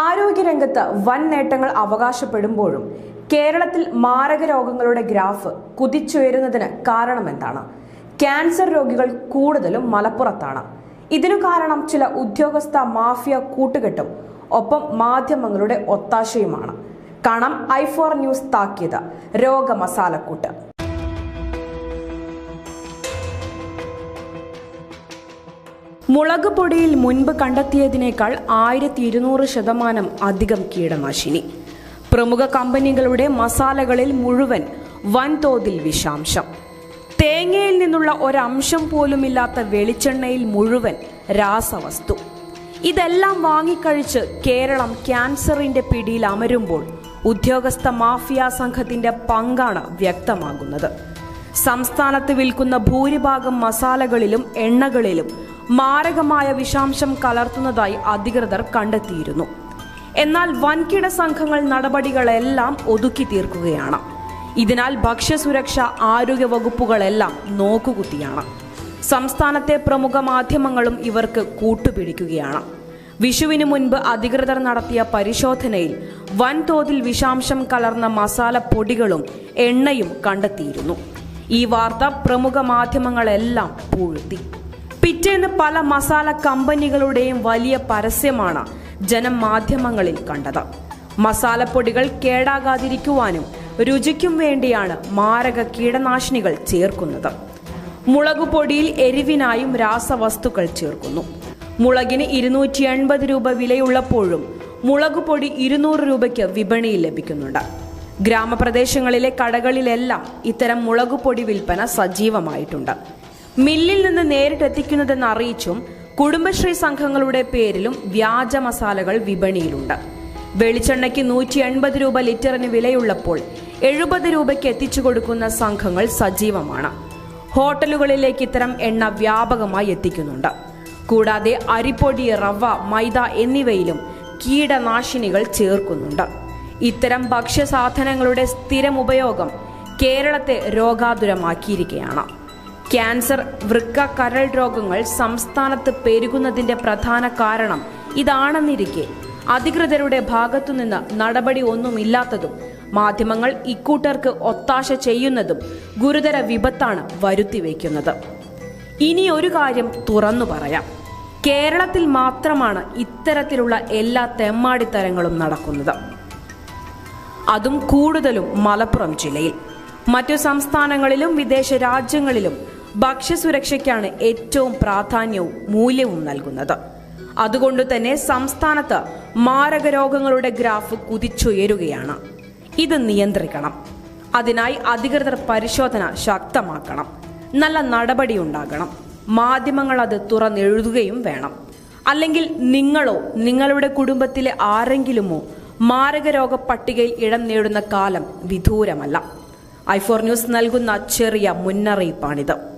ആരോഗ്യരംഗത്ത് വൻ നേട്ടങ്ങൾ അവകാശപ്പെടുമ്പോഴും കേരളത്തിൽ മാരക രോഗങ്ങളുടെ ഗ്രാഫ് കുതിച്ചുയരുന്നതിന് കാരണമെന്താണ്? ക്യാൻസർ രോഗികൾ കൂടുതലും മലപ്പുറത്താണ്. ഇതിനു കാരണം ചില ഉദ്യോഗസ്ഥ മാഫിയ കൂട്ടുകെട്ടും ഒപ്പം മാധ്യമങ്ങളുടെ ഒത്താശയുമാണ്. കാണാം i4 ന്യൂസ് താക്കീത് രോഗമസാലക്കൂട്ട്. മുളക് പൊടിയിൽ മുൻപ് കണ്ടെത്തിയതിനേക്കാൾ 1200% അധികം കീടനാശിനി. പ്രമുഖ കമ്പനികളുടെ മസാലകളിൽ മുഴുവൻ വൻതോതിൽ വിഷാംശം. തേങ്ങയിൽ നിന്നുള്ള ഒരംശം പോലുമില്ലാത്ത വെളിച്ചെണ്ണയിൽ മുഴുവൻ രാസവസ്തു. ഇതെല്ലാം വാങ്ങിക്കഴിച്ച് കേരളം ക്യാൻസറിന്റെ പിടിയിൽ അമരുമ്പോൾ ഉദ്യോഗസ്ഥ മാഫിയ സംഘത്തിന്റെ പങ്കാണ് വ്യക്തമാകുന്നത്. സംസ്ഥാനത്ത് വിൽക്കുന്ന ഭൂരിഭാഗം മസാലകളിലും എണ്ണകളിലും മാരകമായ വിഷാംശം കലർത്തുന്നതായി അധികൃതർ കണ്ടെത്തിയിരുന്നു. എന്നാൽ വൻകിട സംഘങ്ങൾ നടപടികളെല്ലാം ഒതുക്കി തീർക്കുകയാണ്. ഇതിനാൽ ഭക്ഷ്യസുരക്ഷ ആരോഗ്യ വകുപ്പുകളെല്ലാം നോക്കുകുത്തിയാണ്. സംസ്ഥാനത്തെ പ്രമുഖ മാധ്യമങ്ങളും ഇവർക്ക് കൂട്ടുപിടിക്കുകയാണ്. വിഷുവിന് മുൻപ് അധികൃതർ നടത്തിയ പരിശോധനയിൽ വൻതോതിൽ വിഷാംശം കലർന്ന മസാല പൊടികളും എണ്ണയും കണ്ടെത്തിയിരുന്നു. ഈ വാർത്ത പ്രമുഖ മാധ്യമങ്ങളെല്ലാം പൂഴ്ത്തി. പിറ്റേന്ന് പല മസാല കമ്പനികളുടെയും വലിയ പരസ്യമാണ് ജനം മാധ്യമങ്ങളിൽ കണ്ടത്. മസാലപ്പൊടികൾ കേടാകാതിരിക്കുവാനും രുചിക്കും വേണ്ടിയാണ് മാരക കീടനാശിനികൾ ചേർക്കുന്നത്. മുളകുപൊടിയിൽ എരിവിനായും രാസവസ്തുക്കൾ ചേർക്കുന്നു. മുളകിന് 280 രൂപ വിലയുള്ളപ്പോഴും മുളകുപൊടി 200 രൂപയ്ക്ക് വിപണിയിൽ ലഭിക്കുന്നുണ്ട്. ഗ്രാമപ്രദേശങ്ങളിലെ കടകളിലെല്ലാം ഇത്തരം മുളകുപൊടി വിൽപ്പന സജീവമായിട്ടുണ്ട്. മില്ലിൽ നിന്ന് നേരിട്ടെത്തിക്കുന്നതെന്ന് അറിയിച്ചും കുടുംബശ്രീ സംഘങ്ങളുടെ പേരിലും വ്യാജ മസാലകൾ വിപണിയിലുണ്ട്. വെളിച്ചെണ്ണയ്ക്ക് 180 രൂപ ലിറ്ററിന് വിലയുള്ളപ്പോൾ 70 രൂപയ്ക്ക് എത്തിച്ചു കൊടുക്കുന്ന സംഘങ്ങൾ സജീവമാണ്. ഹോട്ടലുകളിലേക്ക് ഇത്തരം എണ്ണ വ്യാപകമായി എത്തിക്കുന്നുണ്ട്. കൂടാതെ അരിപ്പൊടി, റവ, മൈദ എന്നിവയിലും കീടനാശിനികൾ ചേർക്കുന്നുണ്ട്. ഇത്തരം ഭക്ഷ്യസാധനങ്ങളുടെ സ്ഥിരം ഉപയോഗം കേരളത്തെ രോഗാതുരമാക്കിയിരിക്കുകയാണ്. ക്യാൻസർ, വൃക്ക, കരൾ രോഗങ്ങൾ സംസ്ഥാനത്ത് പെരുകുന്നതിന്റെ പ്രധാന കാരണം ഇതാണെന്നിരിക്കെ അധികൃതരുടെ ഭാഗത്തുനിന്ന് നടപടി ഒന്നുമില്ലാത്തതും മാധ്യമങ്ങൾ ഇക്കൂട്ടർക്ക് ഒത്താശ ചെയ്യുന്നതും ഗുരുതര വിപത്താണ് വരുത്തിവെക്കുന്നത്. ഇനി ഒരു കാര്യം തുറന്നു പറയാം. കേരളത്തിൽ മാത്രമാണ് ഇത്തരത്തിലുള്ള എല്ലാ തെമ്മാടിത്തരങ്ങളും നടക്കുന്നത്. അതും കൂടുതലും മലപ്പുറം ജില്ലയിൽ. മറ്റു സംസ്ഥാനങ്ങളിലും വിദേശ രാജ്യങ്ങളിലും ഭക്ഷ്യസുരക്ഷയ്ക്കാണ് ഏറ്റവും പ്രാധാന്യവും മൂല്യവും നൽകുന്നത്. അതുകൊണ്ട് തന്നെ സംസ്ഥാനത്ത് മാരക രോഗങ്ങളുടെ ഗ്രാഫ് കുതിച്ചുയരുകയാണ്. ഇത് നിയന്ത്രിക്കണം. അതിനായി അധികൃതർ പരിശോധന ശക്തമാക്കണം. നല്ല നടപടി ഉണ്ടാകണം. മാധ്യമങ്ങൾ അത് തുറന്നെഴുതുകയും വേണം. അല്ലെങ്കിൽ നിങ്ങളോ നിങ്ങളുടെ കുടുംബത്തിലെ ആരെങ്കിലുമോ മാരകരോഗ പട്ടികയിൽ ഇടം നേടുന്ന കാലം വിദൂരമല്ല. i4 ന്യൂസ് നൽകുന്ന ചെറിയ മുന്നറിയിപ്പാണിത്.